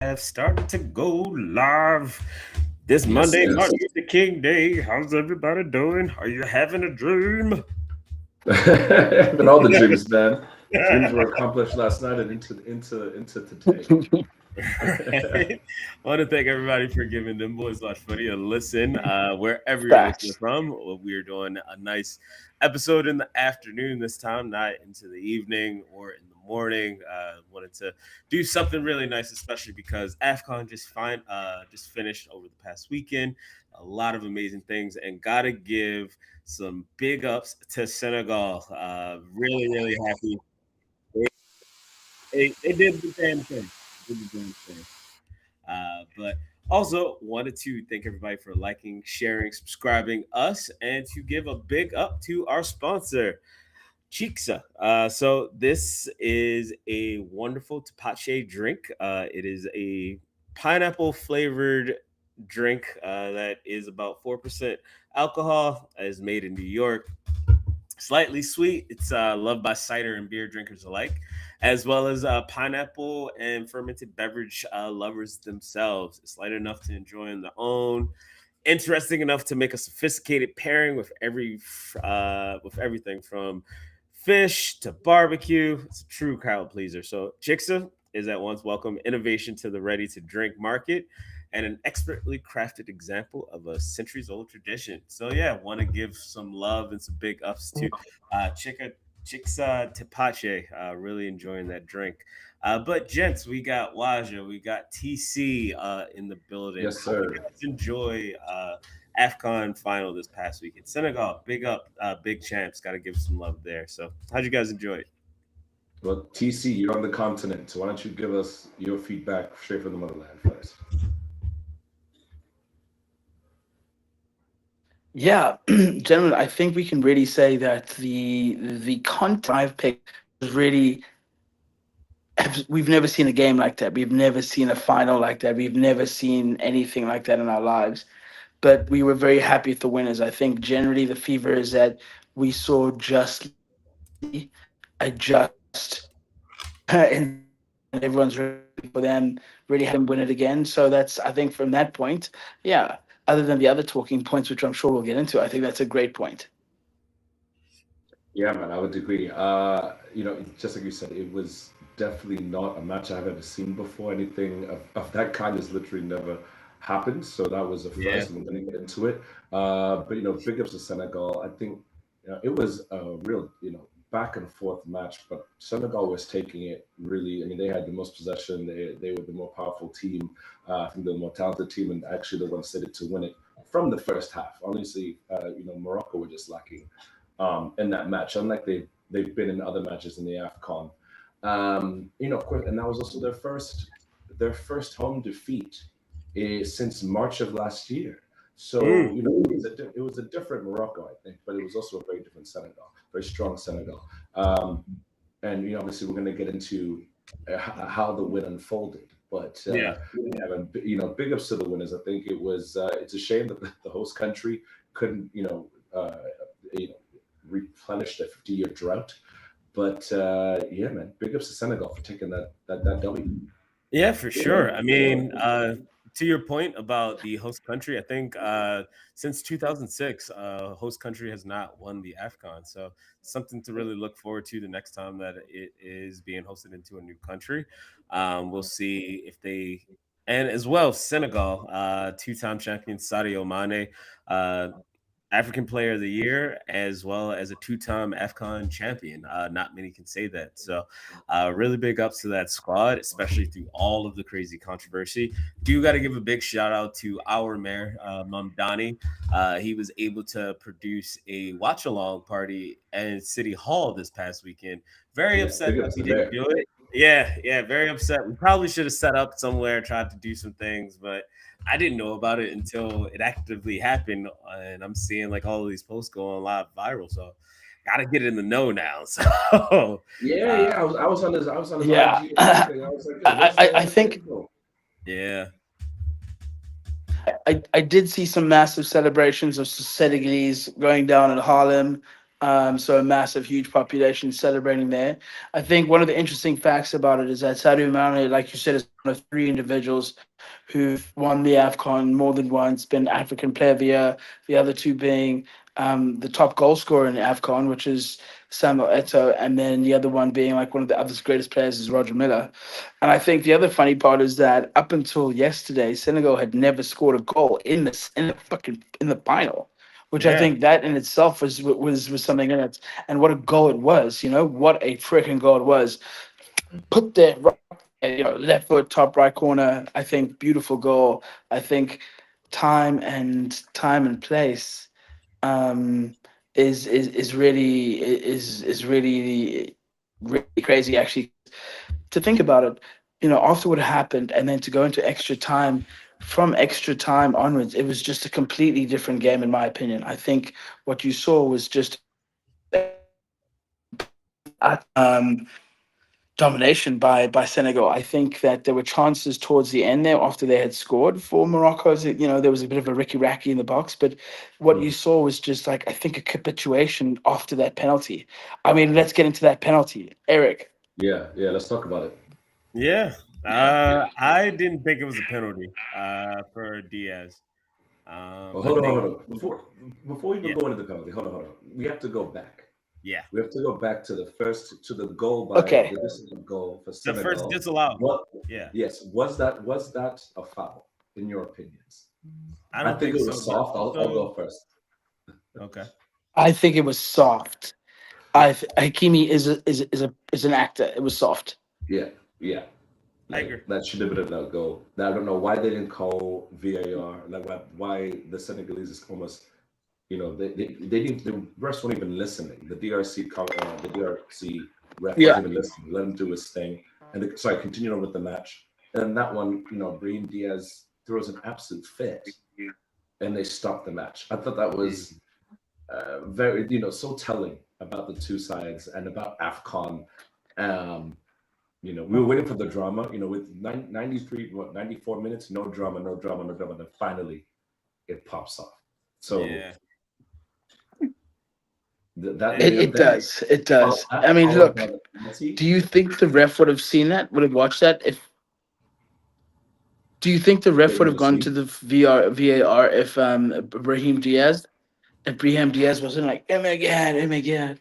have started to go live this Yes, Monday, yes. Martin Luther King Day. How's everybody doing? Are you having a dream? But all the dreams, man. Dreams were accomplished last night and into today. I want to thank everybody for giving them boys watch footy a listen wherever you're listening Facts. from. We're doing a nice episode in the afternoon this time, not into the evening or in the morning. Wanted to do something really nice, especially because AFCON just finished over the past weekend. A lot of amazing things, and gotta give some big ups to Senegal. Really happy. They did the damn thing. Did the damn thing. But also wanted to thank everybody for liking, sharing, subscribing us, and to give a big up to our sponsor, Chixa. So this is a wonderful tapache drink. It is a pineapple flavored drink that is about 4% alcohol. Is made in New York, slightly sweet. It's loved by cider and beer drinkers alike, as well as pineapple and fermented beverage lovers themselves. It's light enough to enjoy on their own, interesting enough to make a sophisticated pairing with everything from fish to barbecue. It's a true crowd pleaser. So Chixa is at once welcome innovation to the ready to drink market and an expertly crafted example of a centuries old tradition. So yeah, want to give some love and some big ups to Chixa Tepache. Really enjoying that drink. But gents, we got Waja, we got TC in the building. Yes, How you sir. guys enjoy AFCON final this past week in Senegal? Big up, big champs. Got to give some love there. So how'd you guys enjoy it? Well, TC, you're on the continent, so why don't you give us your feedback straight from the motherland first? Yeah, gentlemen, I think we can really say that the content I've picked was really we've never seen a game like that. We've never seen a final like that. We've never seen anything like that in our lives. But we were very happy with the winners. I think generally the fever is that we saw a just and everyone's ready for them, really have them win it again. So that's, I think, from that point, yeah. Other than the other talking points, which I'm sure we'll get into, I think that's a great point. Yeah, man, I would agree. Just like you said, it was definitely not a match I've ever seen before. Anything of that kind has literally never happened. So that was a Yeah, first, and we're going to get into it. But big ups to Senegal. I think it was a real back and forth match, but Senegal was taking it really. I mean, they had the most possession. They were the more powerful team. I think the more talented team, and actually the ones slated to win it from the first half. Honestly, Morocco were just lacking in that match, unlike they've been in other matches in the AFCON. Of course, and that was also their first home defeat since March of last year. So mm, it was a different Morocco, I think, but it was also a very different Senegal, very strong Senegal. Um, and obviously we're going to get into how the win unfolded. But yeah. yeah, man, big ups to the winners. I think it's a shame that the host country couldn't you know replenish their 50-year drought. But yeah, man, big ups to Senegal for taking that W. Yeah, for sure. I mean, to your point about the host country, I think since 2006, host country has not won the AFCON. So something to really look forward to the next time that it is being hosted into a new country. We'll see if they, and as well, Senegal, two-time champion Sadio Mane. African Player of the Year, as well as a two-time AFCON champion. Not many can say that. So, really big ups to that squad, especially through all of the crazy controversy. Do got to give a big shout out to our mayor, Mamdani. He was able to produce a watch-along party at City Hall this past weekend. Very Yeah, upset big that ups we to didn't there. do it. Yeah, very upset. We probably should have set up somewhere, tried to do some things, but I didn't know about it until it actively happened, and I'm seeing like all of these posts going live viral. So, gotta get in the know now. So, Yeah, uh, yeah. I was on his Yeah, IG and I, everything. I was like, yo, I what's the think info? yeah, I did see some massive celebrations of Senegalese going down in Harlem. So a massive, huge population celebrating there. I think one of the interesting facts about it is that Sadio Mané, like you said, is one of three individuals who've won the AFCON more than once, been African Player of the Year, the other two being the top goal scorer in the AFCON, which is Samuel Eto'o, and then the other one being like one of the other greatest players is Roger Miller. And I think the other funny part is that up until yesterday, Senegal had never scored a goal in the final, which I Yeah. think that in itself was something in it. And what a goal it was, what a freaking goal it was. Put there, right, left foot, top right corner. I think beautiful goal. I think time and place is really crazy actually to think about it. After what happened, and then to go into extra time. From extra time onwards, it was just a completely different game, in my opinion. I think what you saw was just domination by Senegal. I think that there were chances towards the end there after they had scored for Morocco. So, there was a bit of a ricky-racky in the box, but what you saw was just like, I think, a capitulation after that penalty. I mean, let's get into that penalty. Eric. Yeah, let's talk about it. Yeah. I didn't think it was a penalty for Diaz. Well, hold on. Before we even go into the penalty, hold on. We have to go back. Yeah. We have to go back to the goal by the disallowed goal for Senegal. The first disallowed. Yeah. Yes. Was that a foul in your opinions? I think it was soft. I'll go first. Okay. I think it was soft. Hakimi is an actor. It was soft. Yeah. I agree. That should have been a goal. Now, I don't know why they didn't call VAR. Like why the Senegalese is almost, they didn't. The refs weren't even listening. The DRC ref wasn't even listening. Let him do his thing. And continue on with the match. And that one, Brahim Díaz throws an absolute fit, and they stop the match. I thought that was very, so telling about the two sides and about AFCON. We were waiting for the drama, with 94 minutes, no drama. Then finally, it pops off. So it does. I mean, look, do you think the ref would have seen that? Would have watched that? Do you think the ref would have gone to the VAR if Brahim Díaz wasn't like, oh my god?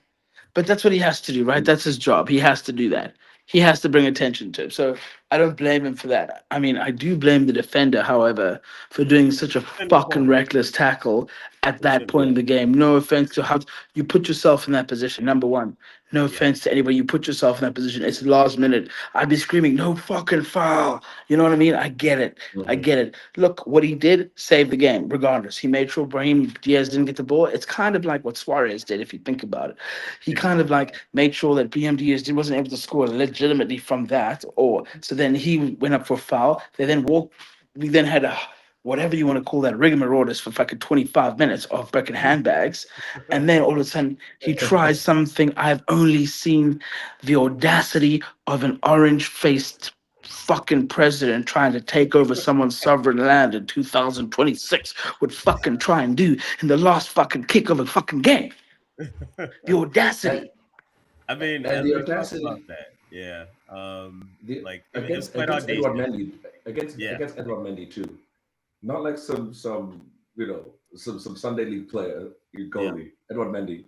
But that's what he has to do, right? That's his job. He has to do that. He has to bring attention to it. So I don't blame him for that. I mean, I do blame the defender, however, for doing such a fucking reckless tackle at that point in the game. No offense to how you put yourself in that position. Number one, no offense to anybody. You put yourself in that position. It's the last minute. I'd be screaming, no fucking foul. You know what I mean? I get it. I get it. Look, what he did saved the game, regardless. He made sure Brahim Díaz didn't get the ball. It's kind of like what Suarez did, if you think about it. He kind of like made sure that Brahim Díaz wasn't able to score legitimately from that. So then he went up for a foul. We then had a whatever you want to call that, rigmaroles for fucking 25 minutes of fucking handbags. And then all of a sudden he tries something I've only seen the audacity of an orange-faced fucking president trying to take over someone's sovereign land in 2026 would fucking try and do in the last fucking kick of a fucking game. The audacity. I mean, and the audacity about that. Yeah. Against Edouard Mendy. Against Edouard Mendy too. Not like some Sunday League player, goalie, Edouard Mendy.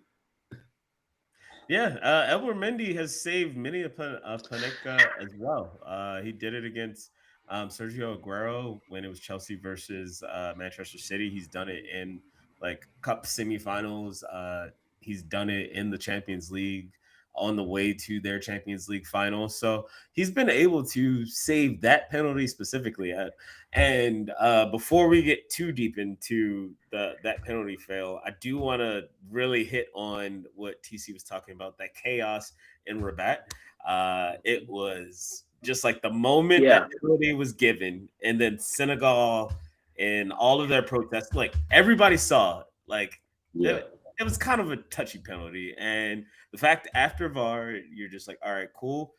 Yeah, Edouard Mendy has saved many a Panenka as well. He did it against Sergio Aguero when it was Chelsea versus Manchester City. He's done it in like cup semifinals. He's done it in the Champions League on the way to their Champions League final. So he's been able to save that penalty specifically. And before we get too deep into that penalty fail, I do want to really hit on what TC was talking about, that chaos in Rabat. It was just like the moment that penalty was given, and then Senegal and all of their protests, like everybody saw it. Like it was kind of a touchy penalty. And the fact after VAR, you're just like, all right, cool.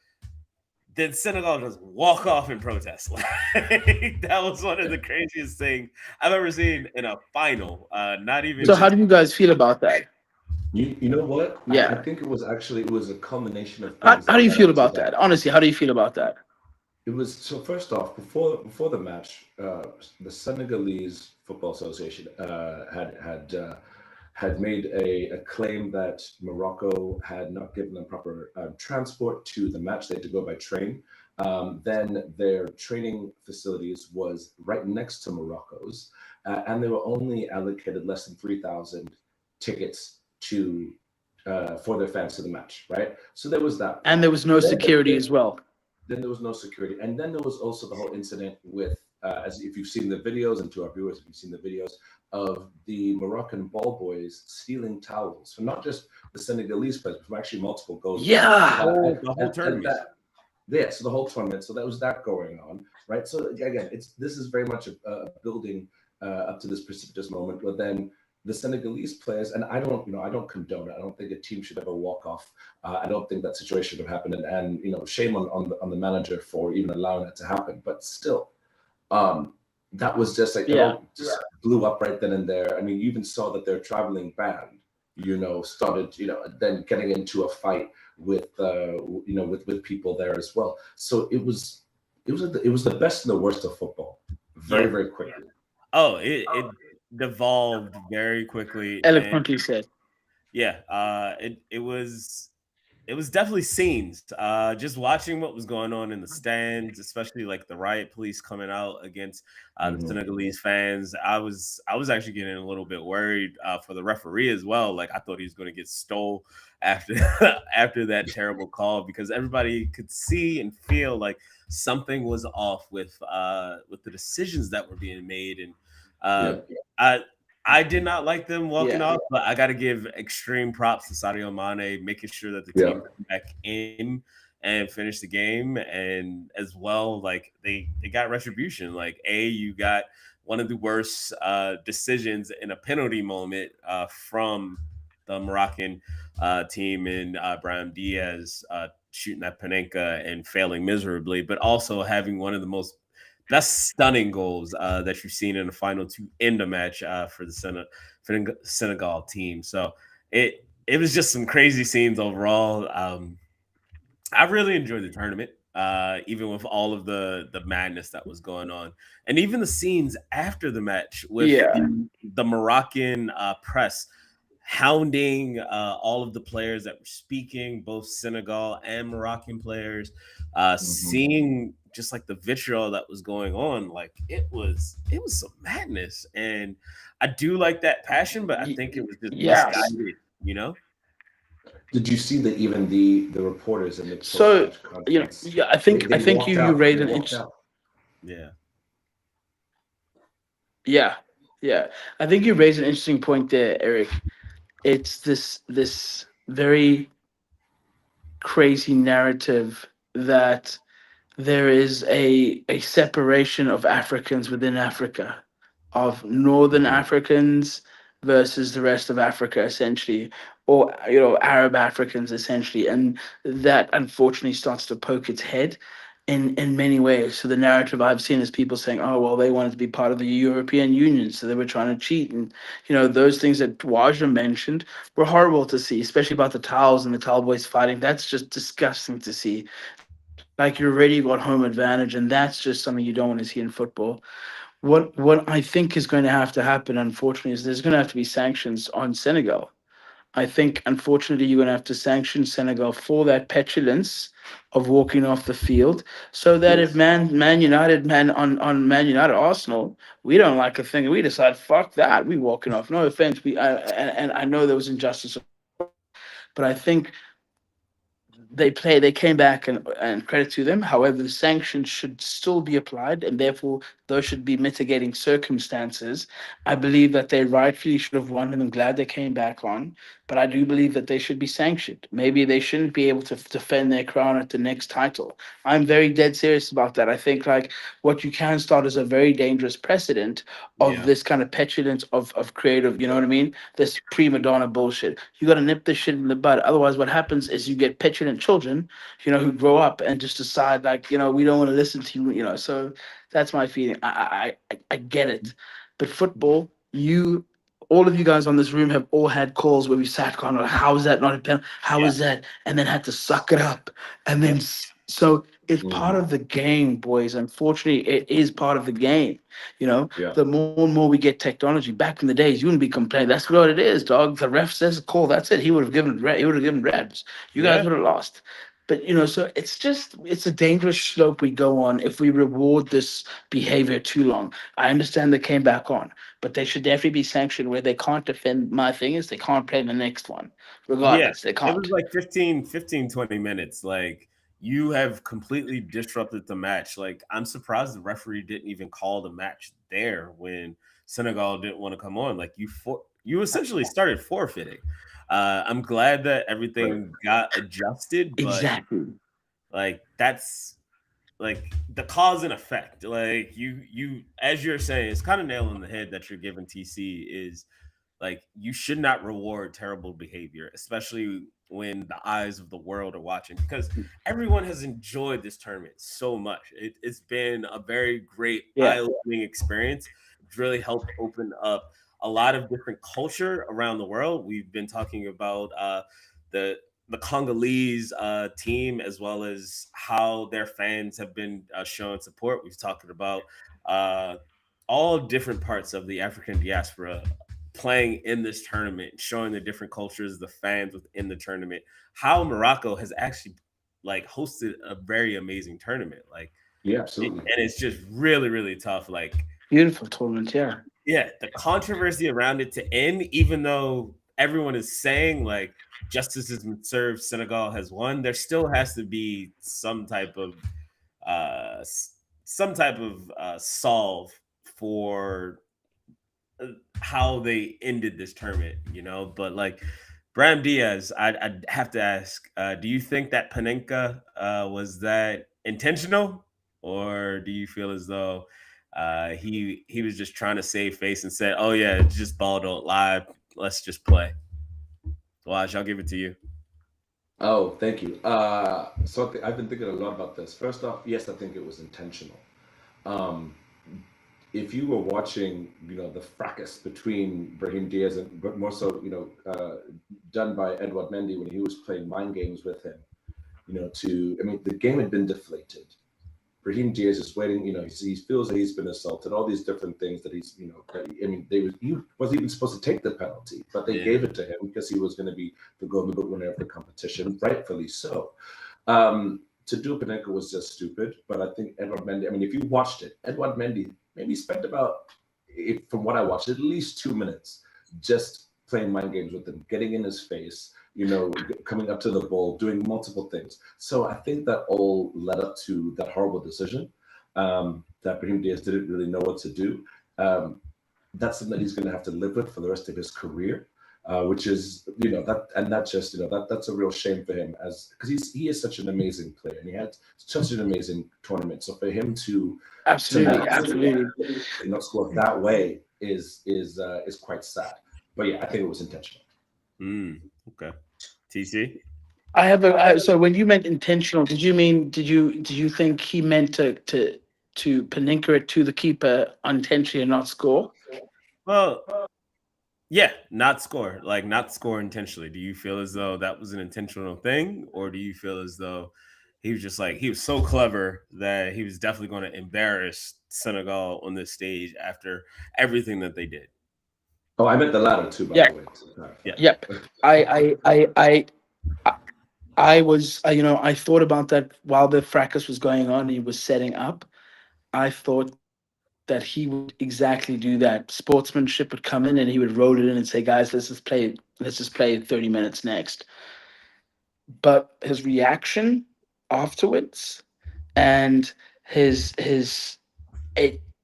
Then Senegal just walk off in protest. That was one of the craziest things I've ever seen in a final. Not even. So how do you guys feel about that? You know what? I Yeah. think it was a combination of How, things how that do you led feel up to about that. that? Honestly, how do you feel about that? It was so first off, before the match, the Senegalese Football Association had made a claim that Morocco had not given them proper transport to the match. They had to go by train. Then their training facilities was right next to Morocco's, and they were only allocated less than 3,000 tickets to for their fans to the match. Right. So there was that And part. there was no Then security as well. then there was no security, and then there was also the whole incident with, as if you've seen the videos, and to our viewers, if you've seen the videos of the Moroccan ball boys stealing towels from not just the Senegalese players, but from actually multiple goalies. Yeah. The whole And tournament. that, yeah, so the whole tournament, so that was that going on, right? So again, this is very much a building up to this precipitous moment where then the Senegalese players, and I don't condone it. I don't think a team should ever walk off. I don't think that situation should have happened, and shame on the manager for even allowing it to happen. But still, um, that was just like it Yeah. all just blew up right then and there. I mean, you even saw that their traveling band, started, then getting into a fight with, with people there as well. So it was the best and the worst of football, very Yeah. very quickly. Oh, it devolved very quickly, and Eloquently said. yeah, it was definitely scenes. Just watching what was going on in the stands, especially like the riot police coming out against the Mhm. Senegalese fans. I was actually getting a little bit worried for the referee as well. Like I thought he was going to get stole after after that terrible call, because everybody could see and feel like something was off with the decisions that were being made. And Yeah, I I did not like them walking Yeah. off, but I got to give extreme props to Sadio Mane, making sure that the yeah. team came back in and finished the game, and as well, like they got retribution. Like you got one of the worst decisions in a penalty moment from the Moroccan team, in Brahim Díaz shooting at Panenka and failing miserably, but also having one of the most best stunning goals that you've seen in the final to end a match for the Senegal team. So it was just some crazy scenes overall. I really enjoyed the tournament, even with all of the madness that was going on, and even the scenes after the match with Yeah. the Moroccan press hounding all of the players that were speaking, both Senegal and Moroccan players, Mhm. seeing just like the vitriol that was going on. Like it was some madness, and I do like that passion, but I think it was just Yes. misguided, you know. Did you see that even the reporters in the post So match conference, yeah, I they, think they I think walked you out. raised They an walked interesting. out. Yeah. Yeah, yeah. I think you raised an interesting point there, Eric. It's this very crazy narrative that there is a separation of Africans within Africa, of Northern Mhm. Africans versus the rest of Africa, essentially, or Arab Africans, essentially, and that unfortunately starts to poke its head in many ways. So the narrative I've seen is people saying, "Oh, well, they wanted to be part of the European Union, so they were trying to cheat," and those things that Waja mentioned were horrible to see, especially about the towels and the towel boys fighting. That's just disgusting to see. Like you already got home advantage, and that's just something you don't want to see in football. What I think is going to have to happen, unfortunately, is there's going to have to be sanctions on Senegal. I think, unfortunately, you're going to have to sanction Senegal for that petulance of walking off the field, so that if Yes. Man United, on Man United Arsenal, we don't like a thing, we decide fuck that, we walking off. No offense, and I know there was injustice, but I think they came back, and credit to them. However, the sanctions should still be applied, and therefore those should be mitigating circumstances. I believe that they rightfully should have won, and I'm glad they came back on. But I do believe that they should be sanctioned. Maybe they shouldn't be able to defend their crown at the next title. I'm very dead serious about that. I think like what you can start is a very dangerous precedent of Yeah. this kind of petulance of creative, you know what I mean? This prima donna bullshit. You got to nip this shit in the bud. Otherwise, what happens is you get petulant children, who grow up and just decide like, we don't want to listen to you, So that's my feeling. I get it, but football, you all of you guys on this room have all had calls where we sat going, how is that not a penalty? How Yeah. is that? And then had to suck it up. And then, so it's part of the game, boys. Unfortunately, it is part of the game. You know, Yeah. the more and more we get technology, back in the days, you wouldn't be complaining. That's what it is, dog. The ref says call. That's it. He would have given reds. You guys would have lost. But you know, so it's a dangerous slope we go on if we reward this behavior too long. I understand they came back on, but they should definitely be sanctioned where they can't defend. My thing is they can't play the next one, regardless. They It can't. was like 15, 20 minutes. Like, you have completely disrupted the match. Like, I'm surprised the referee didn't even call the match there when Senegal didn't want to come on. Like, you essentially started forfeiting. I'm glad that everything got adjusted, but Exactly. like, that's like the cause and effect. Like, you as you're saying, it's kind of nail on the head that you're giving TC is like, you should not reward terrible behavior, especially when the eyes of the world are watching, because everyone has enjoyed this tournament so much. It's been a very great Yeah. eye-opening experience. It's really helped open up a lot of different culture around the world. We've been talking about the Congolese team, as well as how their fans have been showing support. We've talked about all different parts of the African diaspora playing in this tournament, showing the different cultures, the fans within the tournament, how Morocco has actually like hosted a very amazing tournament. Like, Yeah, absolutely. and it's just really, really tough. Like, Beautiful tournament, yeah. yeah, the controversy around it to end, even though everyone is saying like justice has been served, Senegal has won, there still has to be some type of solve for how they ended this tournament, you know. But like, Brahim Díaz, I'd have to ask, do you think that Panenka was that intentional, or do you feel as though he was just trying to save face and said, "Oh yeah, it's just ball don't lie, let's just play"? Waj, I'll give it to you. Oh, thank you. I've been thinking a lot about this. First off, yes, I think it was intentional. Um, if you were watching, the fracas between Brahim Diaz and, but more so, done by Edouard Mendy when he was playing mind games with him, the game had been deflated. Brahim Diaz is waiting, he feels that he's been assaulted, all these different things that he's, he wasn't even supposed to take the penalty, but they gave it to him because he was going to be the golden boot winner of the competition, rightfully so. To do Panenka was just stupid, but I think Edouard Mendy, if you watched it, Edouard Mendy maybe spent about, from what I watched, at least 2 minutes just playing mind games with him, getting in his face, coming up to the ball, doing multiple things. So I think that all led up to that horrible decision that Brahim Diaz didn't really know what to do. That's something that he's going to have to live with for the rest of his career, which is, that's a real shame for him, because he is such an amazing player and he had such an amazing tournament. So for him to absolutely not score that way is quite sad. But yeah, I think it was intentional. Okay. TC? I have so when you meant intentional, did you think he meant to Panenka it to the keeper unintentionally and not score? Well, yeah, not score intentionally. Do you feel as though that was an intentional thing, or do you feel as though he was just like, he was so clever that he was definitely going to embarrass Senegal on this stage after everything that they did? Oh, I meant the latter too, by the way. Yeah. Yep. I was, I thought about that while the fracas was going on. He was setting up. I thought that he would exactly do that. Sportsmanship would come in and he would roll it in and say, "Guys, let's just play 30 minutes next." But his reaction afterwards and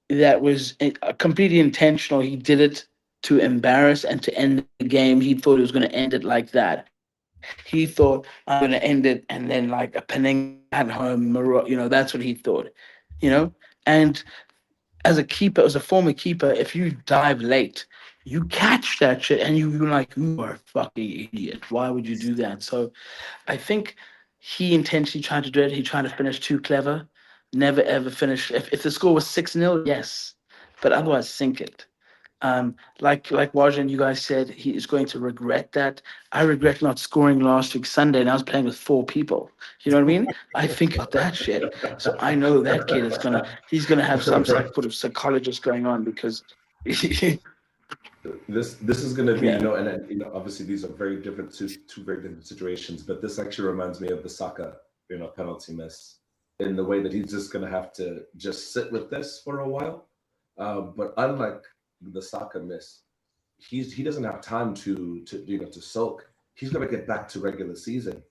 that was completely intentional. He did it to embarrass and to end the game. He thought he was going to end it like that. He thought, I'm going to end it and then like a Panenka at home, Morocco, that's what he thought, And as a keeper, as a former keeper, if you dive late, you catch that shit and you're like, you are a fucking idiot. Why would you do that? So I think he intentionally tried to do it. He tried to finish too clever. Never ever finish. If the score was 6-0, yes. But otherwise, sink it. Like Wajan, you guys said, he is going to regret that. I regret not scoring last week Sunday, and I was playing with 4 people. You know what I mean? I think about that shit. So I know that kid is he's gonna have some sort of psychologist going on because This is going to be, yeah. and obviously these are very different, two very different situations, but this actually reminds me of the Saka, penalty miss, in the way that he's just going to have to just sit with this for a while. But unlike the Saka miss, he doesn't have time to sulk. He's going to get back to regular season,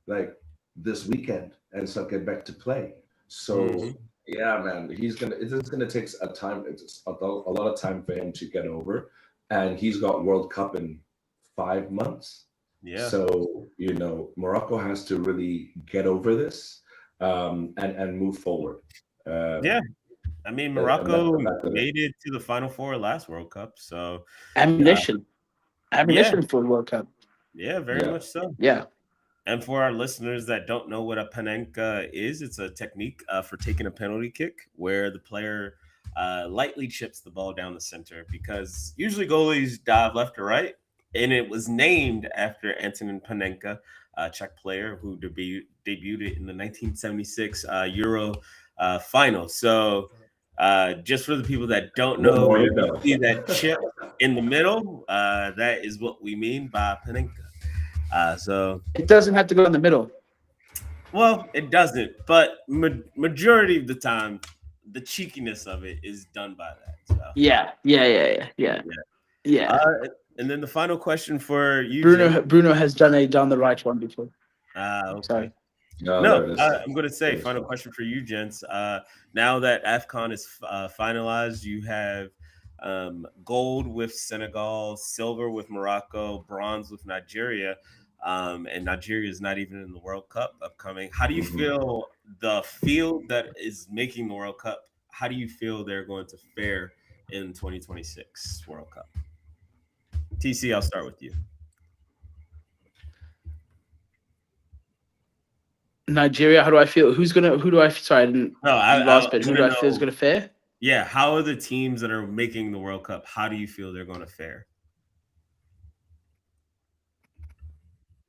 like this weekend, and start getting back to play. So yeah, man, it's gonna take a lot of time for him to get over, and he's got World Cup in 5 months. Yeah. So Morocco has to really get over this, and move forward. Yeah. I mean, Morocco made it to the Final Four last World Cup, so ammunition for the World Cup. Yeah, very much so. Yeah. And for our listeners that don't know what a panenka is, it's a technique for taking a penalty kick where the player lightly chips the ball down the center, because usually goalies dive left or right. And it was named after Antonin Panenka, a Czech player who debuted in the 1976 Euro final. So just for the people that don't know, you see that chip in the middle, that is what we mean by panenka. So it doesn't have to go in the middle. Well, it doesn't, but majority of the time, the cheekiness of it is done by that. So. Yeah. And then the final question for you, Bruno has done the right one before. Okay. Sorry. No, I'm going to say final question for you, gents. Now that AFCON is finalized, you have gold with Senegal, silver with Morocco, bronze with Nigeria. And Nigeria is not even in the World Cup upcoming. How do you feel the field that is making the World Cup, how do you feel they're going to fare in 2026 World Cup? TC, I'll start with you. Nigeria, how do I feel? Who do I sorry, I didn't who do I feel is gonna fare? Yeah, how are the teams that are making the World Cup, how do you feel they're gonna fare?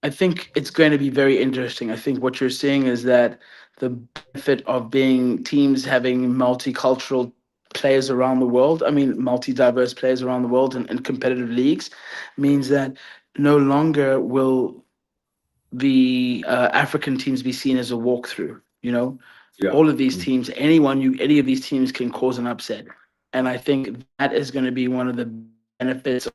I think it's going to be very interesting. I think what you're seeing is that the benefit of being teams having multicultural players around the world, multi-diverse players around the world in competitive leagues, means that no longer will the African teams be seen as a walkthrough. All of these teams, any of these teams can cause an upset. And I think that is going to be one of the benefits of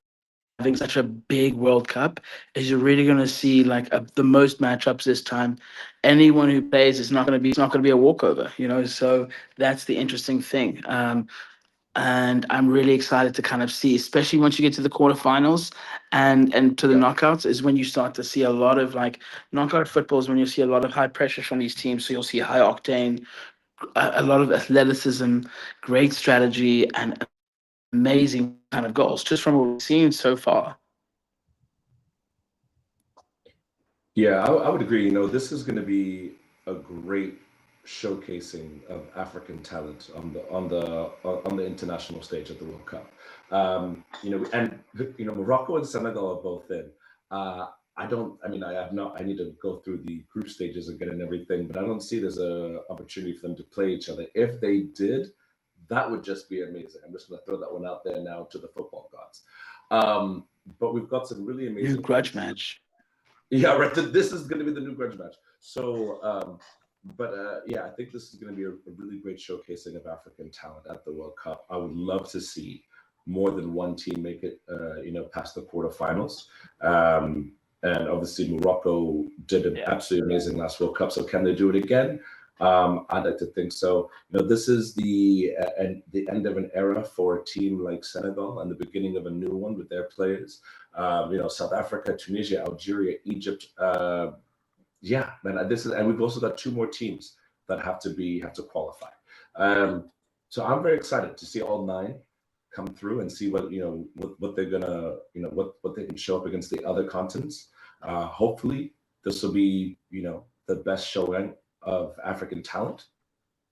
having such a big World Cup, is you're really going to see the most matchups this time. Anyone who plays is not going to be a walkover, So that's the interesting thing. And I'm really excited to kind of see, especially once you get to the quarterfinals and to the knockouts, is when you start to see a lot of knockout football is when you see a lot of high pressure from these teams. So you'll see high octane, a lot of athleticism, great strategy, and amazing kind of goals just from what we've seen so far. Yeah, I would agree. This is going to be a great showcasing of African talent on the international stage at the World Cup. Morocco and Senegal are both in. I need to go through the group stages again and everything, but I don't see there's a opportunity for them to play each other. If they did, that would just be amazing. I'm just going to throw that one out there now to the football gods. But we've got some really amazing new grudge match. Yeah, right. This is going to be the new grudge match. So, I think this is going to be a really great showcasing of African talent at the World Cup. I would love to see more than one team make it, past the quarterfinals. And obviously, Morocco did an absolutely amazing last World Cup. So, can they do it again? I'd like to think so. This is the end of an era for a team like Senegal and the beginning of a new one with their players. South Africa, Tunisia, Algeria, Egypt. And we've also got 2 more teams that have to qualify. So I'm very excited to see all 9 come through and see what they're gonna what they can show up against the other continents. Hopefully, this will be the best showing of African talent.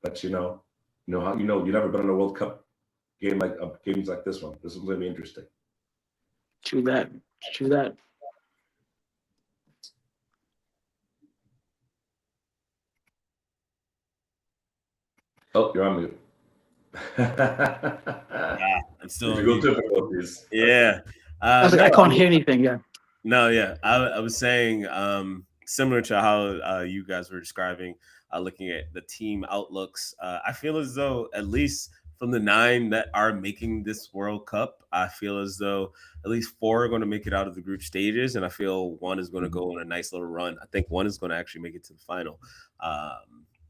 But you never been on a World Cup games like this one. This one's gonna be interesting. True that. True that. Oh, you're on mute. I'm still Difficult difficulties. Yeah. I was like, No, I can't hear anything. Yeah. No, yeah. I was saying similar to how you guys were describing looking at the team outlooks. I feel as though at least from the 9 that are making this World Cup, I feel as though at least 4 are going to make it out of the group stages, and I feel 1 is going to go on a nice little run. I think 1 is going to actually make it to the final.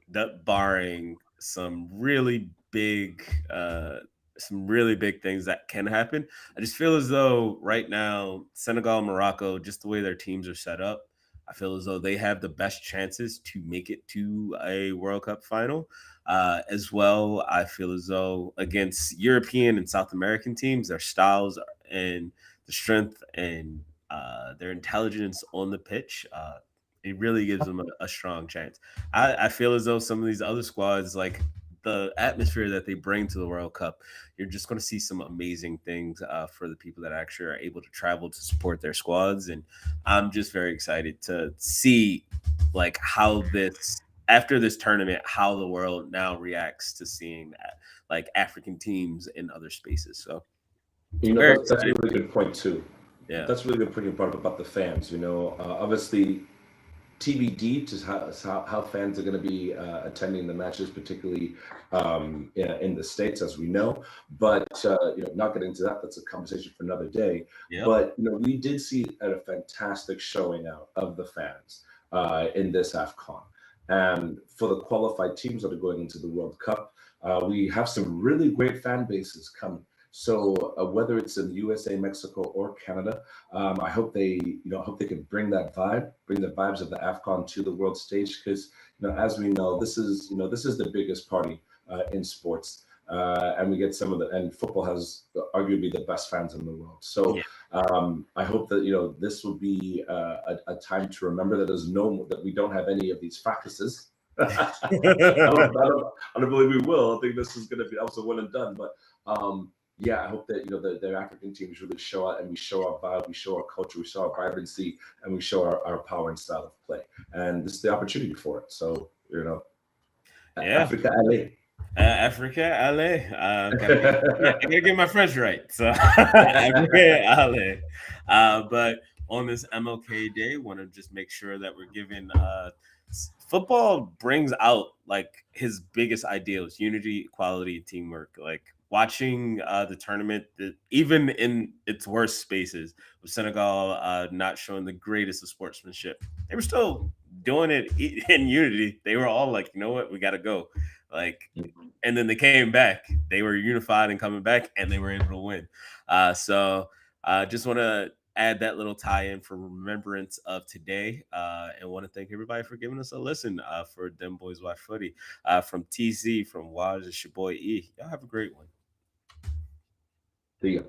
That barring some really big things that can happen. I just feel as though right now, Senegal, Morocco, just the way their teams are set up, I feel as though they have the best chances to make it to a World Cup final. As well, I feel as though against European and South American teams, their styles and the strength and their intelligence on the pitch, it really gives them a strong chance. I feel as though some of these other squads, like the atmosphere that they bring to the World Cup, you're just going to see some amazing things for the people that actually are able to travel to support their squads. And I'm just very excited to see like how this, after this tournament, how the world now reacts to seeing that, like African teams in other spaces. So that's a really good point too. Yeah, that's a really good point you brought up about the fans. Obviously TBD to how fans are going to be attending the matches, particularly in the States, as we know. But not getting into that, that's a conversation for another day. Yep. But we did see a fantastic showing out of the fans in this AFCON, and for the qualified teams that are going into the World Cup, we have some really great fan bases coming. So whether it's in the USA, Mexico, or Canada, I hope they can bring the vibes of the AFCON to the world stage, because as we know, this is the biggest party in sports, and we get and football has arguably the best fans in the world. So I hope that this will be a time to remember that we don't have any of these fracasses. I don't believe we will. I think this is going to be also one and done, but. I hope that the African teams really show out, and we show our vibe, we show our culture, we show our vibrancy, and we show our power and style of play. And this is the opportunity for it. So Africa, LA. Africa, LA. I gotta get my French right. So Africa, LA. But on this MLK Day, want to just make sure that we're giving. Football brings out like his biggest ideals: unity, equality, teamwork. Like watching the tournament, even in its worst spaces, with Senegal not showing the greatest of sportsmanship, they were still doing it in unity. They were all like, you know what, we got to go. Like, and then they came back. They were unified and coming back, and they were able to win. So just want to add that little tie-in for remembrance of today, and want to thank everybody for giving us a listen for Dem Boys Watch Footy. From TC, from Waj, it's your boy E. Y'all have a great one. See ya.